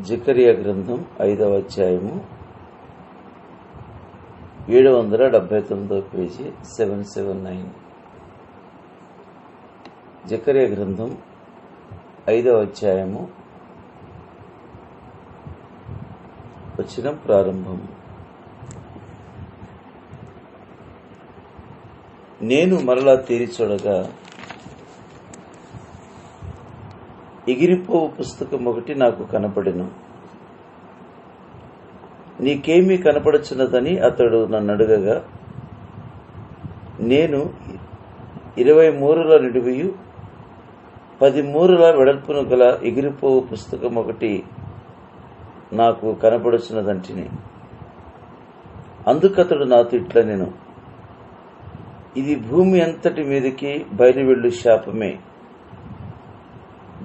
జకర్యా గ్రంథం 5వ అధ్యాయము 779వ పేజీ 779. జకర్యా గ్రంథం 5వ అధ్యాయము వచనం ప్రారంభం. నేను మరలా తేరి చూడగా ఎగిరిపోవు పుస్తకం ఒకటి నాకు కనపడెను. నీకేమీ కనపడుచున్నదని అతడు నన్ను అడగగా, నేను 20 మూరల నిడివియు 10 మూరల వెడల్పును గల ఎగిరిపోవు పుస్తకం ఒకటి నాకు కనపడుచున్నదంటిని. అందుకతడు నాతో ఇట్లా, నేను ఇది భూమి అంతటి మీదకి బయలువెళ్ళు శాపమే.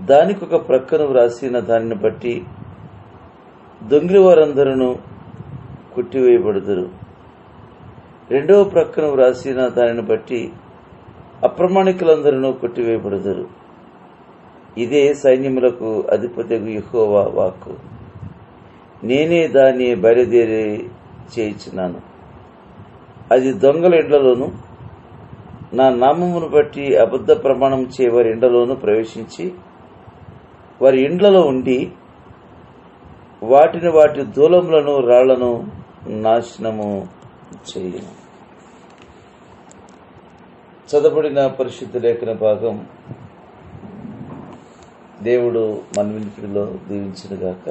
దానికొక ప్రక్కను వ్రాసిన దానిని బట్టి దొంగిలి వారందరూ కొట్టివేయబడుదురు. రెండవ ప్రక్కను వ్రాసిన దానిని బట్టి అప్రమాణికులందరూ కొట్టివేయబడుదురు. ఇదే సైన్యములకు అధిపతియగు యెహోవా వాక్కు. నేనే దాన్ని బయలుదేరి చేయించున్నాను. అది దొంగల ఇండ్లలోను నా నామమును బట్టి అబద్ధ ప్రమాణం చేయవారి ఇండ్లలోను ప్రవేశించి వారి ఇండ్లలో ఉండి వాటి దూలములను రాళ్లను నాశనము చేయను. చదవబడిన పరిశుద్ధ లేఖన భాగం దేవుడు మన వినికిడిలో దీవించునుగాక.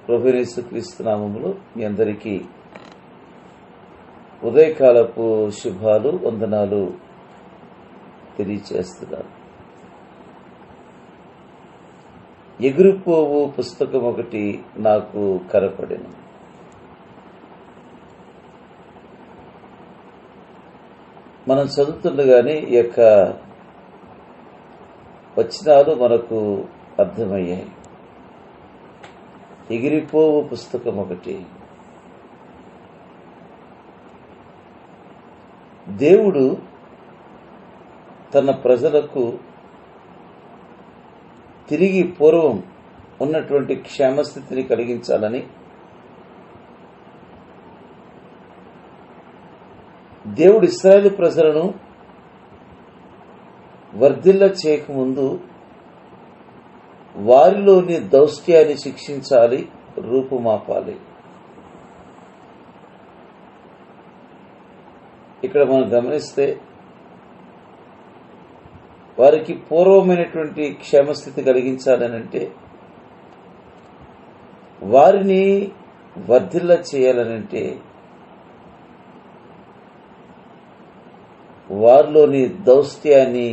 ప్రభువైన యేసుక్రీస్తు నామములో మీ అందరికీ ఉదయకాలపు శుభాలు, వందనాలు తెలియచేస్తున్నాను. ఎగిరిపోవు పుస్తకం ఒకటి నాకు కనపడెను. మనం చదువుతుండగానే ఈ యొక్క వచనాలు మనకు అర్థమయ్యాయి. ఎగిరిపోవు పుస్తకం ఒకటి. దేవుడు తన ప్రజలకు తిరిగి పూర్వం ఉన్నటువంటి క్షేమస్థితిని కలిగించాలని దేవుడు ఇశ్రాయేలు ప్రజలను వర్ధిల్ల చేయకముందు వారిలోని దౌష్ట్యాన్ని శిక్షించాలి, రూపుమాపాలి. ఇక్కడ మనం గమనిస్తే వారికి పూర్వమైనటువంటి క్షేమస్థితి కలిగించాలనంటే, వారిని వర్ధిల్ల చేయాలనంటే వారిలోని దౌష్ట్యాన్ని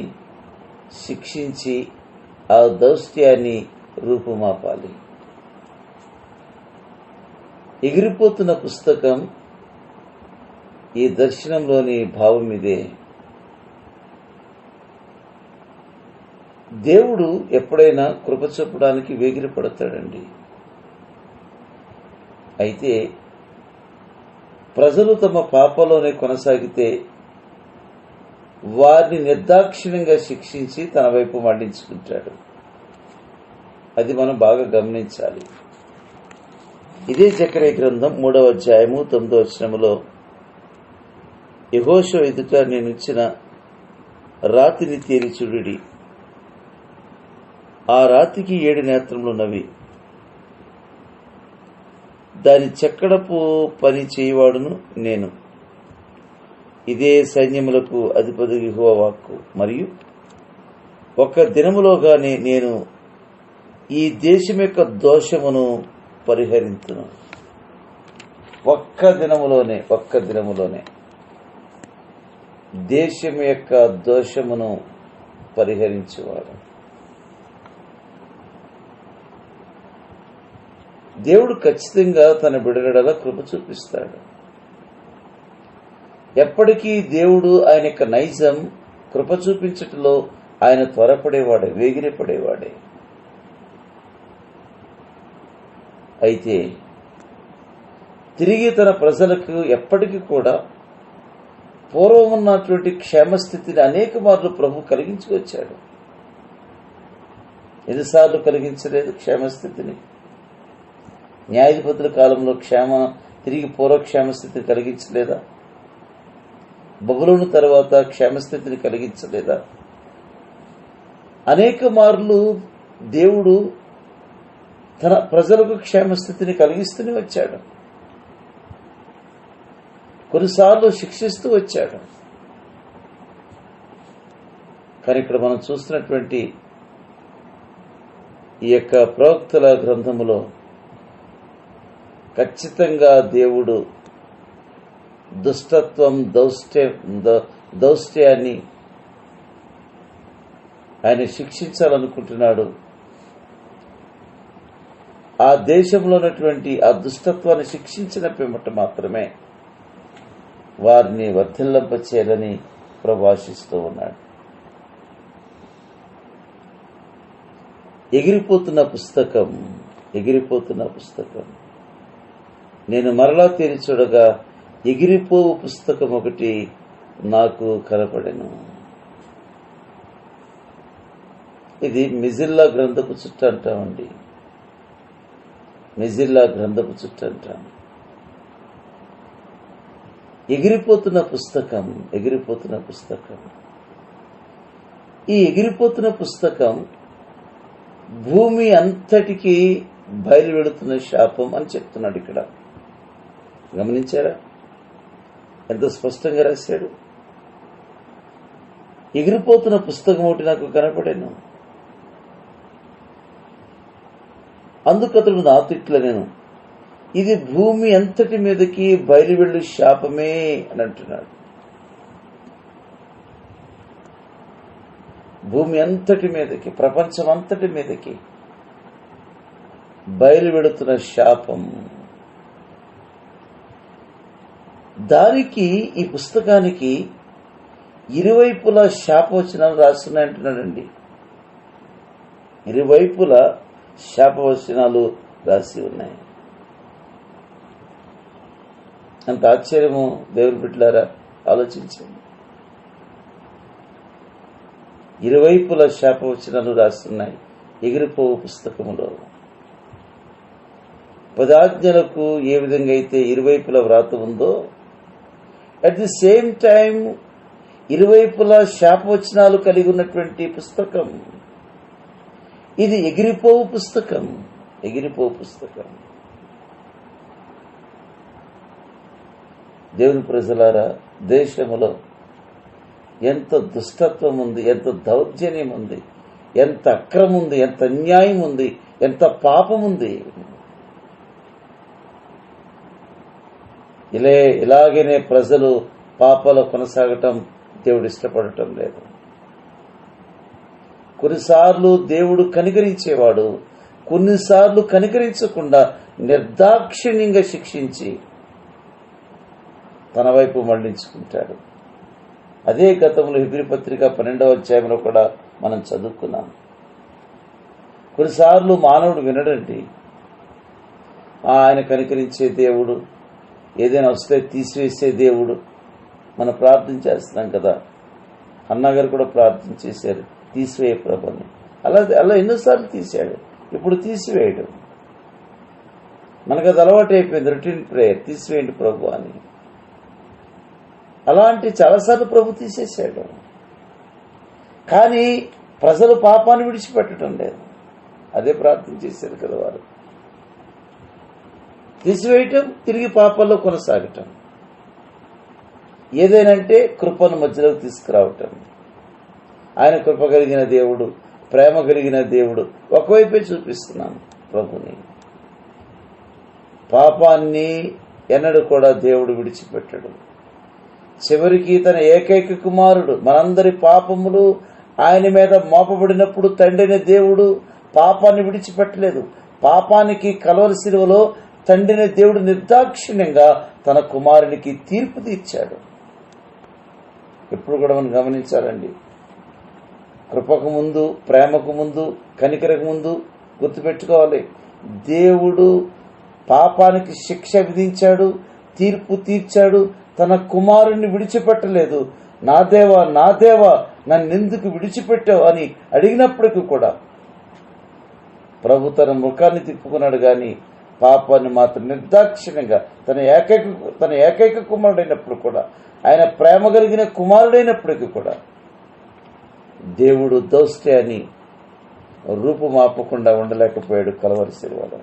శిక్షించి ఆ దౌష్ట్యాన్ని రూపుమాపాలి. ఎగిరిపోతున్న పుస్తకం ఈ దర్శనంలోని భావం ఇదే. దేవుడు ఎప్పుడైనా కృప చూపడానికి వేగిరపడతాడండి. అయితే ప్రజలు తమ పాపంలోనే కొనసాగితే వారిని నిర్దాక్షిణ్యంగా శిక్షించి తన వైపు మళ్లించుకుంటాడు. అది మనం బాగా గమనించాలి. ఇదే జకర్యా గ్రంథం 3వ అధ్యాయము 9వ వచనములో, యెహోషువ ఎదుట నేనిచ్చిన రాతిని తేరి చూడుడి. ఆ రాతికి 7 నేత్రములున్నవి. దాని చెక్కడపు పని చేయవాడును నేను. ఇదే సైన్యములకు అధిపతి యెహోవా వాక్కు. మరియు ఒక్క దినములోగానే నేను ఈ దేశం యొక్క దోషమును పరిహరించును. ఒక్క దినములోనే దేశం యొక్క దోషమును పరిహరించేవాడు. దేవుడు ఖచ్చితంగా తన బిడ్డల కృప చూపిస్తాడు. ఎప్పటికీ దేవుడు ఆయన యొక్క నైజం కృప చూపించటంలో ఆయన త్వరపడేవాడే, వేగిరపడేవాడే. అయితే తిరిగి తన ప్రజలకు ఎప్పటికీ కూడా పూర్వం ఉన్నటువంటి క్షేమస్థితిని అనేక మార్లు ప్రభు కలిగించి వచ్చాడు. ఎన్నిసార్లు కలిగించలేదు క్షేమస్థితిని? న్యాయాధిపతుల కాలంలో తిరిగి పూర్వక్షేమస్థితిని కలిగించలేదా? బబులోను తర్వాత క్షేమస్థితిని కలిగించలేదా? అనేక మార్లు దేవుడు తన ప్రజలకు క్షేమస్థితిని కలిగిస్తూనే వచ్చాడు. కొన్నిసార్లు శిక్షిస్తూ వచ్చాడు. కానీ ఇక్కడ మనం చూస్తున్నటువంటి ఈ యొక్క ప్రవక్తల గ్రంథములో ఖచ్చితంగా దేవుడు దుష్టత్వం, దౌష్ట్యాన్ని ఆయన శిక్షించాలనుకుంటున్నాడు. ఆ దేశంలో ఉన్నటువంటి ఆ దుష్టత్వాన్ని శిక్షించిన పిమ్మట మాత్రమే వారిని వర్ధిల్లింపచేయాలని ప్రభాషిస్తూ ఉన్నాడు. ఎగిరిపోతున్న పుస్తకం నేను మరలా తెరి చూడగా ఎగిరిపోవు పుస్తకం ఒకటి నాకు కనపడెను. ఇది మిజిల్లా గ్రంథపు చుట్ట అంటామండి. మిజిల్లా గ్రంథపు చుట్ట అంటాం. ఎగిరిపోతున్న పుస్తకం. ఈ ఎగిరిపోతున్న పుస్తకం భూమి అంతటికి బయలువెడుతున్న శాపం అని చెప్తున్నాడు. ఇక్కడ గమనించారా ఎంత స్పష్టంగా రాశాడు? ఎగిరిపోతున్న పుస్తకం ఒకటి నాకు కనపడాను. అందుకతడు నా తిట్ల నేను ఇది భూమి అంతటి మీదకి బయలువెళ్ళు శాపమే అని అంటున్నాడు. భూమి అంతటి మీదకి, ప్రపంచం అంతటి మీదకి బయలువెడుతున్న శాపం. దానికి, ఈ పుస్తకానికి ఇరువైపులా శాపవచనాలు రాస్తున్నాయంటున్నాడండి. ఇరువైపులా శాపవచనాలు రాసి ఉన్నాయి. అంత ఆశ్చర్యము దేవుని బిడ్డలారా, ఆలోచించండి. ఇరువైపుల శాపవచనాలు రాస్తున్నాయి ఎగిరిపోవు పుస్తకములో. 10 ఆజ్ఞలకు ఏ విధంగా అయితే ఇరువైపుల వ్రాత ఉందో, అట్ ది సేమ్ టైం ఇరువైపుల శాపవచనాలు కలిగి ఉన్నటువంటి పుస్తకం ఇది. ఎగిరిపోవు పుస్తకం. దేవుని ప్రజలారా, దేశములో ఎంత దుష్టత్వం ఉంది, ఎంత దౌర్జన్యం ఉంది, ఎంత అక్రమం ఉంది, ఎంత అన్యాయం ఉంది, ఎంత పాపం ఉంది. ఇలాగనే ప్రజలు పాపాలు కొనసాగటం దేవుడు ఇష్టపడటం లేదు. కొన్నిసార్లు దేవుడు కనికరించేవాడు, కొన్నిసార్లు కనికరించకుండా నిర్దాక్షిణ్యంగా శిక్షించి తన వైపు మళ్లించుకుంటాడు. అదే గతంలో హెబ్రీ పత్రిక 12వ అధ్యాయంలో కూడా మనం చదువుకున్నాం. కొన్నిసార్లు మానవుడు వినడండి. ఆయన కనికరించే దేవుడు, ఏదైనా వస్తే తీసివేసే దేవుడు. మనం ప్రార్థన చేస్తున్నాం కదా, అన్నగారు కూడా ప్రార్థన చేశారు, తీసివేయ ప్రభుని. అలా ఎన్నోసార్లు తీశాడు, ఇప్పుడు తీసివేయడు. మనకు అది అలవాటు అయిపోయింది, రొటీన్ ప్రేయర్, తీసివేయండి ప్రభు అని. అలాంటి చాలాసార్లు ప్రభు తీసేశాడు. కానీ ప్రజలు పాపాన్ని విడిచిపెట్టడం లేదు. అదే ప్రార్థన చేశారు కదా వారు. తీసివేయటం, తిరిగి పాపాల్లో కొనసాగటం. ఏదైనంటే కృపను మధ్యలోకి తీసుకురావటం. ఆయన కృప కలిగిన దేవుడు, ప్రేమ కలిగిన దేవుడు. ఒకవైపే చూపిస్తున్నాను ప్రభుని. పాపాన్ని ఎన్నడూ కూడా దేవుడు విడిచిపెట్టడు. చివరికి తన ఏకైక కుమారుడు మనందరి పాపములు ఆయన మీద మోపబడినప్పుడు తండ్రిని దేవుడు పాపాన్ని విడిచిపెట్టలేదు. పాపానికి కల్వరి శిలువలో తండ్రిని దేవుడు నిర్దాక్షిణ్యంగా తన కుమారునికి తీర్పు తీర్చాడు. ఎప్పుడు కూడా మనం గమనించాలండి. కృపకు ముందు, ప్రేమకు ముందు, కనికరకు ముందు గుర్తుపెట్టుకోవాలి. దేవుడు పాపానికి శిక్ష విధించాడు, తీర్పు తీర్చాడు, తన కుమారుణ్ణి విడిచిపెట్టలేదు. నా దేవా నన్నెందుకు విడిచిపెట్టావు అని అడిగినప్పటికీ కూడా ప్రభు తన ముఖాన్ని తిప్పుకున్నాడు గాని పాపాన్ని మాత్రం నిర్దాక్షిణ్యంగా తన ఏకైక కుమారుడైనప్పుడు కూడా, ఆయన ప్రేమ కలిగిన కుమారుడైనప్పటికీ కూడా దేవుడు దోస్తే అని రూపుమాపకుండా ఉండలేకపోయాడు కలవరి శిలువలో.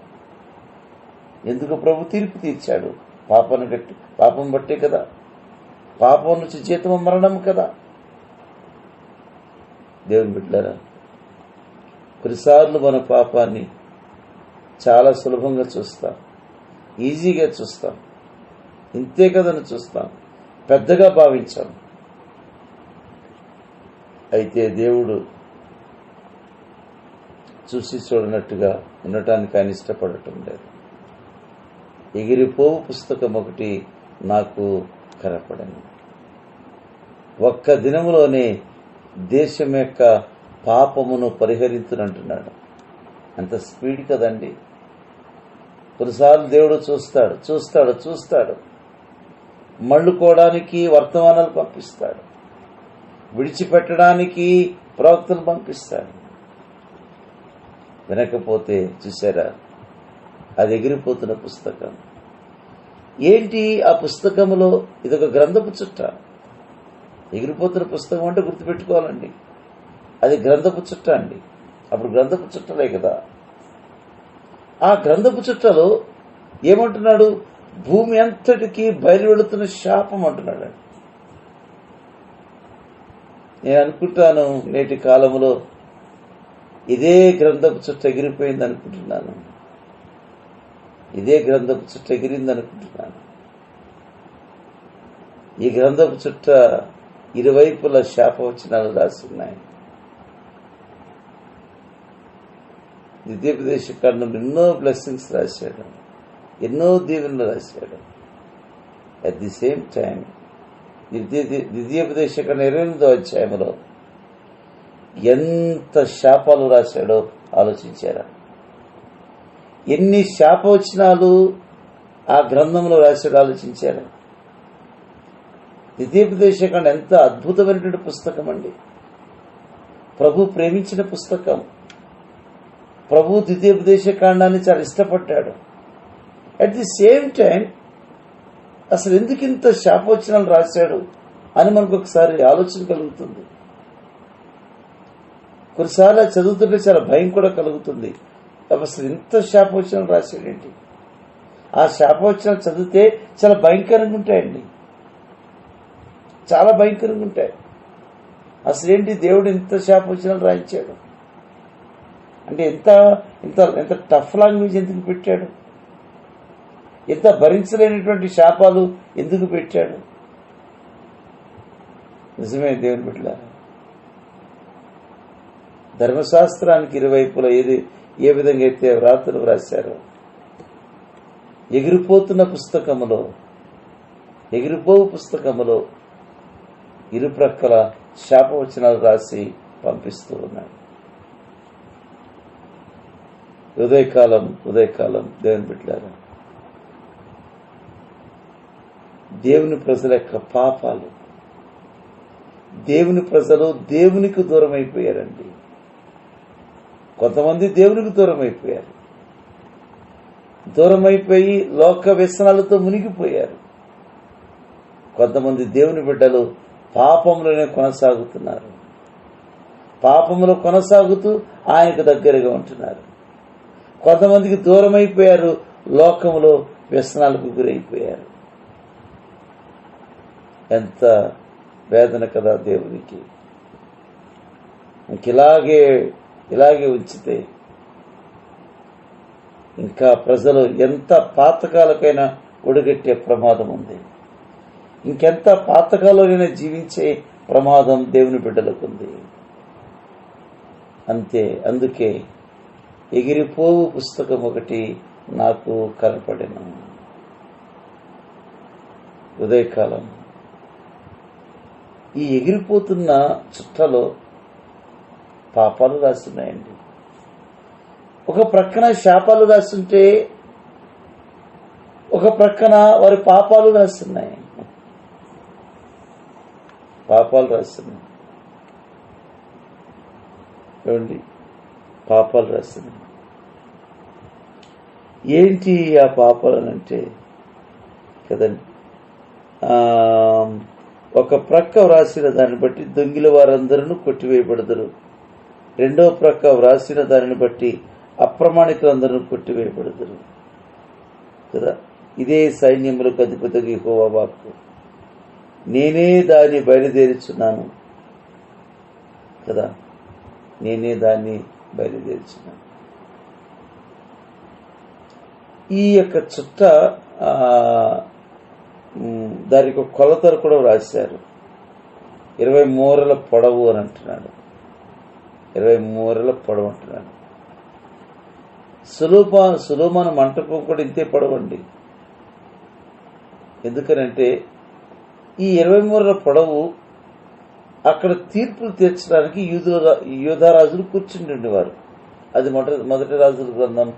ఎందుకు ప్రభు తీర్పు తీర్చాడు? పాపం బట్టే కదా. పాపం నుంచి జీతం మరణం కదా. దేవుని బిడ్డలారా, కొన్నిసార్లు మన పాపాన్ని చాలా సులభంగా చూస్తాం, ఈజీగా చూస్తాం, ఇంతే కదని చూస్తాం, పెద్దగా భావించాం. అయితే దేవుడు చూసి చూడనట్టుగా ఉండటానికి ఆయన ఇష్టపడటం లేదు. ఎగిరిపోవు పుస్తకం ఒకటి నాకు కనపడింది. ఒక్క దినములోనే దేశం యొక్క పాపమును పరిహరించునంటున్నాడు. అంత స్పీడ్ కదండి. కొన్నిసార్లు దేవుడు చూస్తాడు మళ్ళుకోవడానికి వర్తమానాలు పంపిస్తాడు, విడిచిపెట్టడానికి ప్రవక్తలు పంపిస్తాడు. వినకపోతే చూసారా, అది ఎగిరిపోతున్న పుస్తకం. ఏంటి ఆ పుస్తకంలో? ఇదొక గ్రంథపు చుట్ట. ఎగిరిపోతున్న పుస్తకం అంటే గుర్తుపెట్టుకోవాలండి, అది గ్రంథపు చుట్ట అండి. అప్పుడు గ్రంథపు చుట్టలే కదా. ఆ గ్రంథపు చుట్టలో ఏమంటున్నాడు? భూమి అంతటికి బయలు వెళుతున్న శాపం అంటున్నాడు. నేను అనుకుంటాను, నేటి కాలంలో ఇదే గ్రంథపు చుట్ట ఎగిరిపోయింది అనుకుంటున్నాను. ఇదే గ్రంథపు చుట్ట ఎగిరింది అనుకుంటున్నాను. ఈ గ్రంథపు చుట్ట ఇరువైపుల శాపవచనాలు రాస్తున్నాయి. ద్వితీయోపదేశ కాండంలో ఎన్నో బ్లెస్సింగ్స్ రాశాడు, ఎన్నో దీవెనలు రాశాడు. అట్ ది సేమ్ టైం ద్వితీయోపదేశ కాండం 28వ అధ్యాయంలో ఎంత శాపాలు రాశాడో ఆలోచించారా? ఎన్ని శాపవచనాలు ఆ గ్రంథంలో రాశాడో ఆలోచించారా? ద్వితీయోపదేశ కాండం ఎంత అద్భుతమైనటువంటి పుస్తకం అండి. ప్రభు ప్రేమించిన పుస్తకం. ప్రభు ద్వితీయోపదేశ కాండాన్ని చాలా ఇష్టపడ్డాడు. అట్ ది సేమ్ టైం అసలు ఎందుకు ఇంత శాపవచనాలు రాశాడు అని మనకు ఒకసారి ఆలోచన కలుగుతుంది. కొన్నిసార్లు చదువుతుంటే చాలా భయం కూడా కలుగుతుంది. అసలు ఇంత శాపవచనాలు రాశాడేంటి? ఆ శాపవచనాలు చదివితే చాలా భయంకరంగా ఉంటాయండి, చాలా భయంకరంగా ఉంటాయి. అసలేంటి దేవుడు ఇంత శాపవచనాలు రాయించాడు అంటే ఎంత టఫ్ లాంగ్వేజ్ ఎందుకు పెట్టాడు? ఎంత భరించలేనటువంటి శాపాలు ఎందుకు పెట్టాడు? నిజమే దేవుని బిడ్డలారా, ధర్మశాస్త్రానికి ఇరువైపులా ఏ విధంగా అయితే వ్రాతలు వ్రాశారో, ఎగిరిపోవు పుస్తకములో ఇరుప్రక్కల శాపవచనాలు రాసి పంపిస్తూ ఉన్నాయి. ఉదయకాలం దేవుని బిడ్డలారా, దేవుని ప్రజల యొక్క పాపాలు, దేవుని ప్రజలు దేవునికి దూరం అయిపోయారండి. కొంతమంది దేవునికి దూరం అయిపోయారు, దూరం అయిపోయి లోక వ్యసనాలతో మునిగిపోయారు. కొంతమంది దేవుని బిడ్డలు పాపంలోనే కొనసాగుతున్నారు, పాపంలో కొనసాగుతూ ఆయనకు దగ్గరగా ఉంటున్నారు. కొంతమందికి దూరం అయిపోయారు, లోకంలో వ్యసనాలకు గురైపోయారు. ఎంత వేదన కదా దేవునికి. ఇలాగే ఉంచితే ఇంకా ప్రజలు ఎంత పాతకాలకైనా ఒడిగట్టే ప్రమాదం ఉంది. ఇంకెంత పాతకాలంలోనైనా జీవించే ప్రమాదం దేవుని బిడ్డలకు ఉంది. అందుకే ఎగిరిపోవు పుస్తకం ఒకటి నాకు కనపడిన ఉదయకాలం. ఈ ఎగిరిపోతున్న చుట్టలో పాపాలు రాస్తున్నాయండి. ఒక ప్రక్కన శాపాలు రాస్తుంటే ఒక ప్రక్కన వారి పాపాలు రాస్తున్నాయి. ఏమండి? పాపాలు రాస్తున్నాయి. ఏంటి ఆ పాపాలనంటే కదండి, ఒక ప్రక్క వ్రాసిన దాన్ని బట్టి దొంగిల వారందరూ కొట్టివేయబడదురు, రెండో ప్రక్క వ్రాసిన దానిని బట్టి అప్రమాణికులందరూ కొట్టివేయబడదురు కదా. ఇదే సైన్యములకు అధిపతికి యెహోవా వాక్కు, నేనే దాన్ని బయలుదేరుచున్నాను కదా, నేనే దాన్ని బయలుదేరుచున్నాను. ఈ యొక్క చుట్ట దానికి ఒక కొలతలు కూడా వ్రాశారు. 20 మూరల పొడవు అని అంటున్నాడు. 20 మూరల పొడవు అంటున్నాడు. సులోమాను మంటపం కూడా ఇంతే పొడవండి. ఎందుకనంటే ఈ 20 మూరల పొడవు అక్కడ తీర్పులు తీర్చడానికి యూదారాజులు కూర్చుండేవారు. అది మొదటి రాజుల గ్రంథం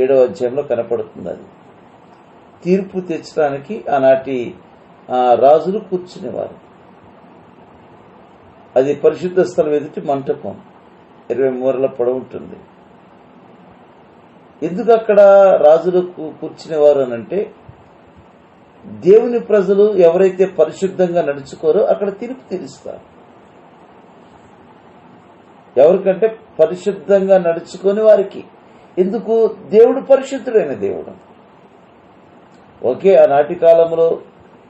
7వ అధ్యాయంలో కనపడుతుంది. అది తీర్పు తెచ్చడానికి ఆనాటి రాజులు కూర్చునేవారు. అది పరిశుద్ధ స్థలం ఎదుటి మంటపం 20 మూరల పొడవు ఉంటుంది. ఎందుకు అక్కడ రాజులు కూర్చునేవారు అనంటే, దేవుని ప్రజలు ఎవరైతే పరిశుద్ధంగా నడుచుకోరో అక్కడ తీర్పు తీరుస్తారు. ఎవరికంటే పరిశుద్ధంగా నడుచుకొని వారికి. ఎందుకు? దేవుడు పరిశుద్ధుడైన దేవుడు. ఓకే, ఆనాటి కాలంలో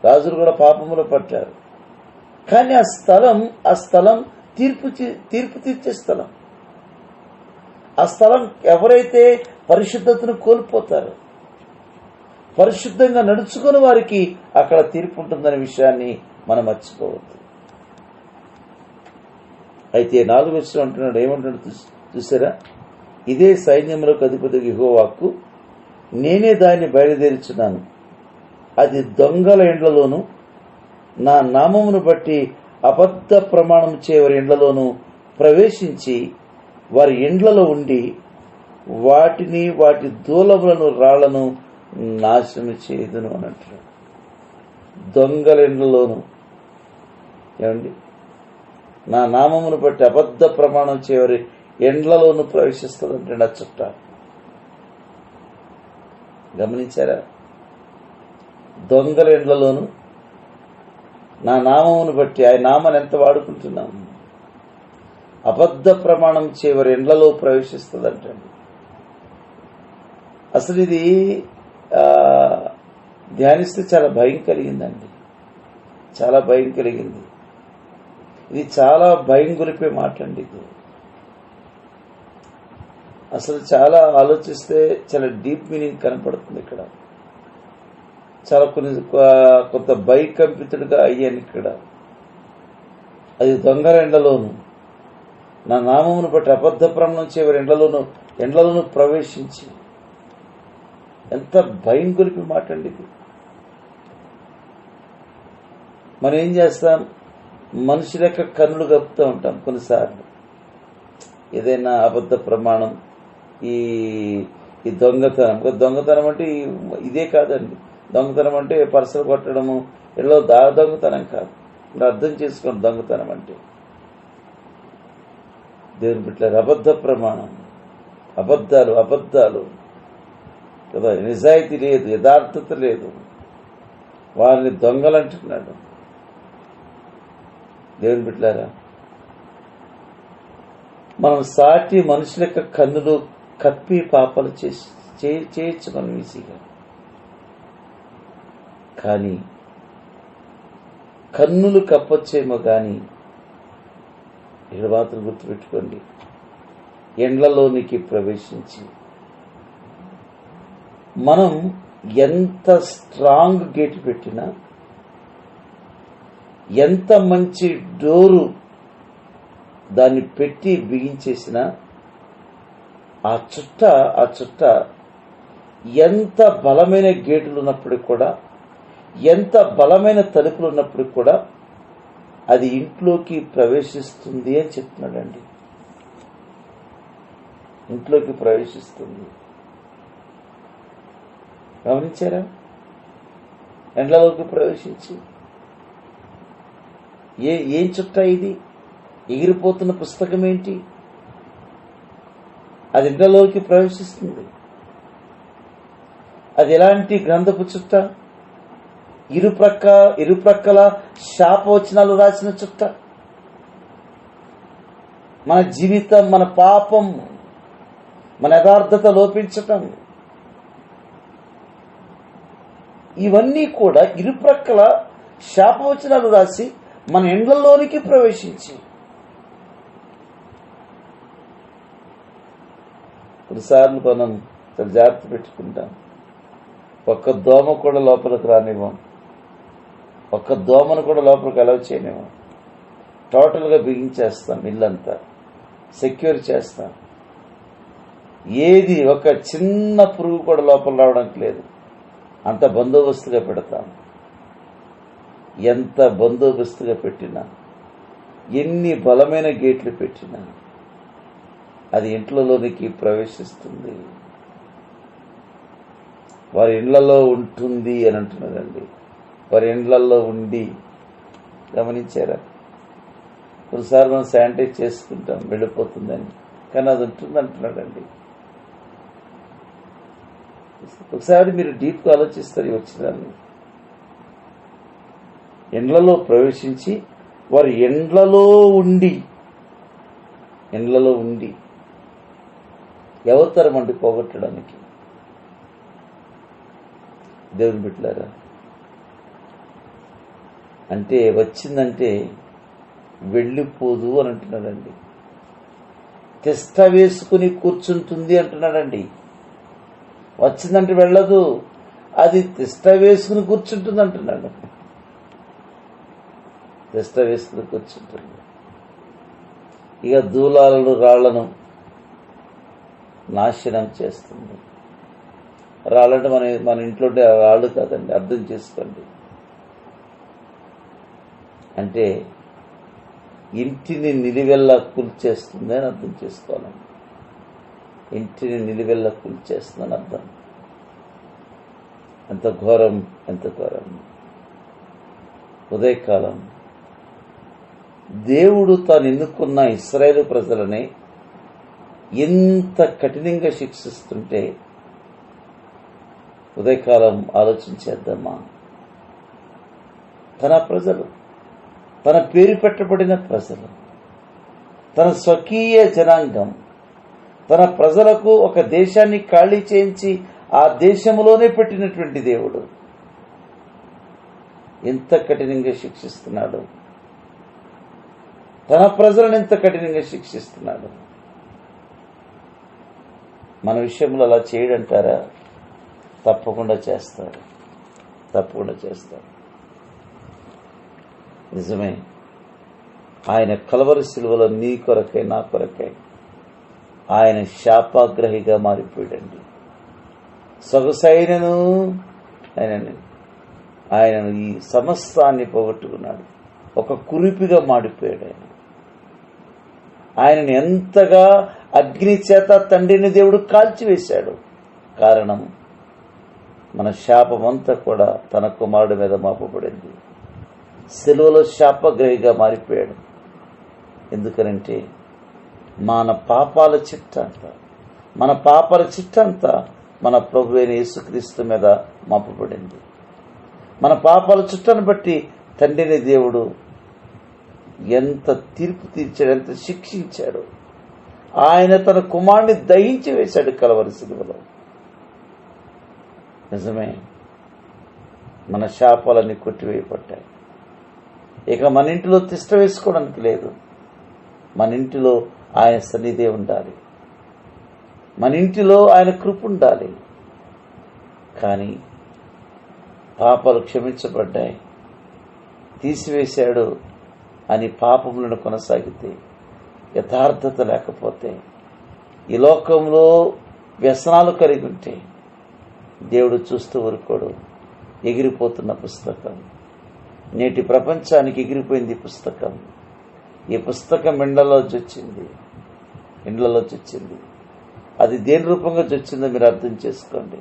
రాజులు కూడా పాపములో పట్టారు, కానీ ఆ స్థలం తీర్పు తీర్చే స్థలం. ఆ స్థలం ఎవరైతే పరిశుద్ధతను కోల్పోతారో, పరిశుద్ధంగా నడుచుకుని వారికి అక్కడ తీర్పు ఉంటుందనే విషయాన్ని మనం మర్చిపోవద్దు. అయితే 4వ వచనం అంటున్నాడు, ఏమంటున్నాడు చూసారా? ఇదే సైన్యములకు అధిపతికి యెహోవాకు, నేనే దాన్ని బయలుదేరుచున్నాను. అది దొంగల ఇండ్లలోను, నా నామమును బట్టి అబద్ధ ప్రమాణం చేయవారి ఇండ్లలోను ప్రవేశించి వారి ఇండ్లలో ఉండి వాటిని, వాటి దూలములను, రాళ్లను నాశనం చేయదును అని అంటున్నాడు. దొంగల ఇండ్లలోను, ఏమండి, నా నామమును బట్టి అబద్ధ ప్రమాణం చేయవారి ఎండ్లలోనూ ప్రవేశిస్తుందంటే ఆ చుట్ట. గమనించారా? దొంగల ఎండ్లలోను నా నామమును బట్టి, ఆయన నామాన్ని ఎంత వాడుకుంటున్నాము, అబద్ధ ప్రమాణం చేయవారి ఎండ్లలో ప్రవేశిస్తుందంటండి. అసలు ఇది ధ్యానిస్తే చాలా భయం కలిగిందండి, చాలా భయం కలిగింది. ఇది చాలా భయం గొలిపే మాట అండి. ఇది అసలు చాలా ఆలోచిస్తే చాలా డీప్ మీనింగ్ కనపడుతుంది ఇక్కడ. చాలా కొంత భయకంపితుడిగా అయ్యాను ఇక్కడ. అది దొంగల ఎండలోను, నా నామమును బట్టి అబద్ధ ప్రమాణం చేయవారి ఎండ్లలోనూ ప్రవేశించి. ఎంత భయం గొలిపి మాట అండి ఇది. మనం ఏం చేస్తాం? మనుషుల యొక్క కన్నులు కప్పుతూ ఉంటాం కొన్నిసార్లు. ఏదైనా అబద్ధ ప్రమాణం, ఈ దొంగతనం అంటే ఇదే కాదండి. దొంగతనం అంటే పర్సలు కొట్టడము, ఇలా దొంగతనం కాదు. అర్థం చేసుకోండి, దొంగతనం అంటే దేవుని బిడ్డలారా అబద్ధ ప్రమాణం, అబద్ధాలు కదా, నిజాయితీ లేదు, యథార్థత లేదు, వాళ్ళని దొంగలు అంటున్నాడు. దేవుని బిడ్డలారా, మనం సాటి మనుషుల యొక్క కన్నులు కప్పి పాపాలు చేయొచ్చు మనం ఈజీగా. కానీ కన్నులు కప్పొచ్చేమో కానీ ఇక్కడ మాత్రం గుర్తుపెట్టుకోండి, ఎండ్లలోనికి ప్రవేశించి మనం ఎంత స్ట్రాంగ్ గేట్ పెట్టినా, ఎంత మంచి డోరు దాన్ని పెట్టి బిగించేసినా, ఆ చుట్ట ఎంత బలమైన గేటులు ఉన్నప్పటికి కూడా, ఎంత బలమైన తలుపులు ఉన్నప్పటికి కూడా అది ఇంట్లోకి ప్రవేశిస్తుంది అని చెప్తున్నాడండి. ఇంట్లోకి ప్రవేశిస్తుంది. గమనించారా? ఎండ్లలోకి ప్రవేశించి ఏం చుట్ట ఇది? ఎగిరిపోతున్న పుస్తకం ఏంటి? అది ఇంట్లోకి ప్రవేశిస్తుంది. అది ఎలాంటి గ్రంథపు చుట్ట? ఇరుప్రక్కల శాపవచనాలు రాసిన చుట్ట. మన జీవితం, మన పాపం, మన యథార్థత లోపించటం, ఇవన్నీ కూడా ఇరుప్రక్కల శాపవచనాలు రాసి మన ఇండ్లలోనికి ప్రవేశించి, కొన్నిసార్లు మనం జాగ్రత్త పెట్టుకుంటాం. ఒక్క దోమ కూడా లోపలికి రానివ్వం, ఒక్క దోమను కూడా లోపలికి అలౌ చేయనివ్వం. టోటల్గా బిగించేస్తాం, ఇల్లంతా సెక్యూర్ చేస్తాం. ఏది ఒక చిన్న పురుగు కూడా లోపల రావడానికి లేదు, అంత బందోబస్తుగా పెడతాం. ఎంత బందోబస్తుగా పెట్టినా, ఎన్ని బలమైన గేట్లు పెట్టినా అది ఇంట్లోనికి ప్రవేశిస్తుంది, వారి ఇండ్లలో ఉంటుంది అని అంటున్నారండి. వారి ఇండ్లలో ఉండి, గమనించారా? కొన్నిసార్లు మనం శానిటైజ్ చేసుకుంటాం వెళ్ళిపోతుందని, కానీ అది ఉంటుంది అంటున్నాడండి. ఒకసారి మీరు డీప్గా ఆలోచిస్తారు ఈ వచ్చినాన్ని. ఇండ్లలో ప్రవేశించి వారి ఇండ్లలో ఉండి ఎవతరం అండి పోగొట్టడానికి? దేవుని బిడ్డలారా, అంటే వచ్చిందంటే వెళ్ళిపోదు అని అంటున్నాడండి. తిష్ట వేసుకుని కూర్చుంటుంది అంటున్నాడండి. వచ్చిందంటే వెళ్ళదు, అది తిష్ట వేసుకుని కూర్చుంటుంది అంటున్నాడు. తిష్ట వేసుకుని కూర్చుంటుంది. ఇక దూలాలను రాళ్లను నాశనం చేస్తుంది. రాళ్ళంటే మన ఇంట్లో రాళ్ళు కాదండి, అర్థం చేసుకోండి. అంటే ఇంటిని నిలువెల్లా కూల్చేస్తుంది అని అర్థం చేసుకోవాలండి. ఇంటిని నిలువెల్లా కూల్చేస్తుందని అర్థం. ఎంత ఘోరం, ఎంత ఘోరం. ఉదయకాలం దేవుడు తాను ఎన్నుకున్న ఇశ్రాయేలు ప్రజలని ఎంత కఠినంగా శిక్షిస్తుంటే ఉదయకాలం ఆలోచించేద్దామా? తన ప్రజలు, తన పేరు పెట్టబడిన ప్రజలు, తన స్వకీయ జనాంగం, తన ప్రజలకు ఒక దేశాన్ని ఖాళీ చేయించి ఆ దేశంలోనే పెట్టినటువంటి దేవుడు ఎంత కఠినంగా శిక్షిస్తున్నాడు. తన ప్రజలను ఎంత కఠినంగా శిక్షిస్తున్నాడు. మన విషయంలో అలా చేయడంటారా? తప్పకుండా చేస్తారు, తప్పకుండా చేస్తారు. నిజమే, ఆయన కల్వరి శిలువలో నీ కొరకై నా కొరకై ఆయన శాపాగ్రహిగా మారిపోయాడండి. సొగసైనను ఆయనను ఈ సమస్తాన్ని పోగొట్టుకున్నాడు. ఒక కురిపిగా మాడిపోయాడు. ఆయనను ఎంతగా అగ్ని చేత తండ్రిని దేవుడు కాల్చివేశాడు. కారణం, మన శాపమంతా కూడా తన కుమారుడి మీద మోపబడింది. శిలువలో శాపగ్రహిగా మారిపోయాడు. ఎందుకనంటే మన పాపాల చిట్టంతా మన ప్రభువైన యేసుక్రీస్తు మీద మోపబడింది. మన పాపాల చుట్టను బట్టి తండ్రిని దేవుడు ఎంత తీర్పు తీర్చాడు, ఎంత శిక్షించాడు. ఆయన తన కుమారుని దహించి వేశాడు కల్వరి శిలువలో. నిజమే, మన శాపాలన్నీ కొట్టివేయబడ్డాయి. ఇక మన ఇంటిలో తిష్ట వేసుకోవడానికి లేదు. మన ఇంటిలో ఆయన సన్నిధి ఉండాలి, మన ఇంటిలో ఆయన కృప ఉండాలి. కానీ పాపాలు క్షమించబడ్డాయి, తీసివేశాడు అని పాపములను కొనసాగితే, యథార్థత లేకపోతే, ఈ లోకంలో వ్యసనాలు కలిగి ఉంటే దేవుడు చూస్తూ ఊరుకోడు. ఎగిరిపోతున్న పుస్తకం, నేటి ప్రపంచానికి ఎగిరిపోయింది పుస్తకం. ఈ పుస్తకం ఇండ్లలో చొచ్చింది. అది దేని రూపంగా చొచ్చిందో మీరు అర్థం చేసుకోండి.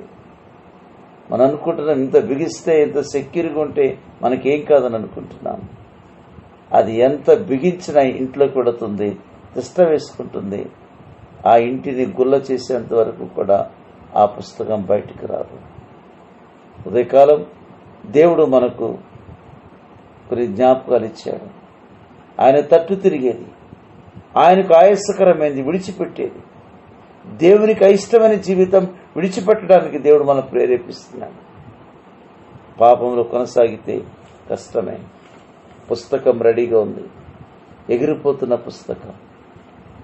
మనం అనుకుంటున్నాం ఇంత బిగిస్తే, ఎంత సెక్యూర్గా ఉంటే మనకేం కాదని అనుకుంటున్నాం. అది ఎంత బిగించినా ఇంట్లోకి వెళుతుంది, తిష్ట వేసుకుంటుంది. ఆ ఇంటిని గుల్ల చేసేంత వరకు కూడా ఆ పుస్తకం బయటికి రాదు. ఉదయకాలం దేవుడు మనకు కొన్ని జ్ఞాపకాలు ఇచ్చాడు. ఆయన తట్టు తిరిగేది, ఆయనకు ఆయాసకరమైనది విడిచిపెట్టేది, దేవునికి అయిష్టమైన జీవితం విడిచిపెట్టడానికి దేవుడు మనం ప్రేరేపిస్తున్నాడు. పాపంలో కొనసాగితే కష్టమే. పుస్తకం రెడీగా ఉంది, ఎగిరిపోతున్న పుస్తకం.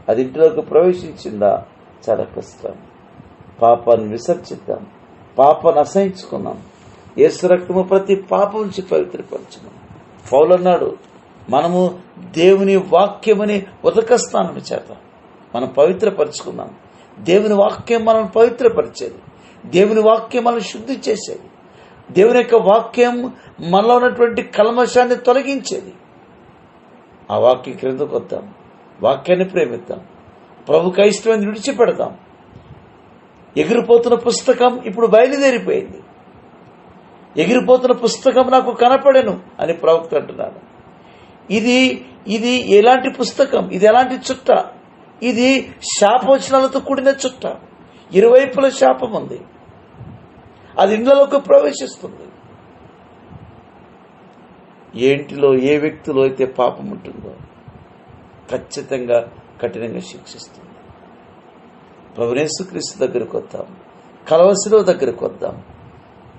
అది ఇంటిలోకి ప్రవేశించిందా చాలా కష్టం. పాపాన్ని విసర్జిద్దాం, పాపాన్ని అసహించుకున్నాం. యేసు రక్తము ప్రతి పాపం నుంచి పవిత్రపరచుకున్నాం. పౌలన్నాడు, మనము దేవుని వాక్యమని ఉదక స్నానం చేత మనం పవిత్రపరచుకున్నాం. దేవుని వాక్యం మనం పవిత్రపరిచేది, దేవుని వాక్యం మనం శుద్ధి చేసేది, దేవుని యొక్క వాక్యం మనలో ఉన్నటువంటి కల్మషాన్ని తొలగించేది. ఆ వాక్యం క్రిందకు వద్దాం, వాక్యాన్ని ప్రేమిద్దాం, ప్రభుకి ఇష్టమైనది విడిచిపెడదాం. ఎగిరిపోతున్న పుస్తకం ఇప్పుడు బయలుదేరిపోయింది. ఎగిరిపోతున్న పుస్తకం నాకు కనపడెను అని ప్రవక్త అంటున్నాడు. ఇది ఎలాంటి పుస్తకం? ఇది ఎలాంటి చుట్ట? ఇది శాపవచనాలతో కూడిన చుట్ట. ఇరువైపుల శాపం ఉంది, అది ఇండ్లలోకి ప్రవేశిస్తుంది. ఏ ఇంటిలో ఏ వ్యక్తిలో అయితే పాపం ఉంటుందో ఖచ్చితంగా కఠినంగా శిక్షిస్తుంది. ప్రభువు యేసుక్రీస్తు దగ్గరకు వద్దాం, కలవసిలో దగ్గరకు వద్దాం,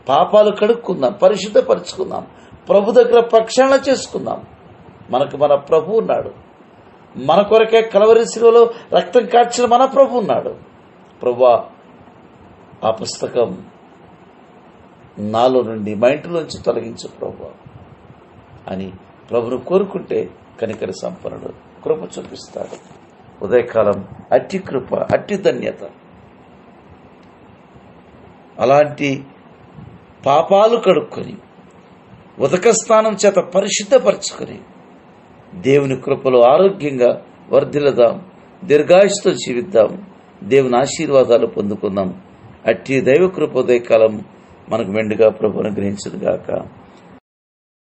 పాపాలు కడుక్కుందాం, పరిశుద్ధపరచుకుందాం, ప్రభు దగ్గర ప్రక్షాళన చేసుకుందాం. మనకు మన ప్రభు ఉన్నాడు. మన కొరకే కలవరి శిలువలో రక్తం కార్చిన మన ప్రభు ఉన్నాడు. ప్రభువా, ఆ పుస్తకం నాలో నుండి, మా ఇంటిలోంచి తొలగించు ప్రభువా అని ప్రభును కోరుకుంటే కనికర సంపన్నుడు కృప చూపిస్తాడు. ఉదయకాలం అట్టి కృప, అట్టి ధన్యత. అలాంటి పాపాలు కడుక్కొని ఉదక స్నానం చేత పరిశుద్ధపరచుకొని దేవుని కృపలో ఆరోగ్యంగా వర్ధిల్లుదాం, దీర్ఘాయుష్తో జీవిద్దాం, దేవుని ఆశీర్వాదాలు పొందుకుందాం. అట్టి దైవ కృప ఉదయకాలం మనకు మెండుగా ప్రభువును గ్రహించును గాక.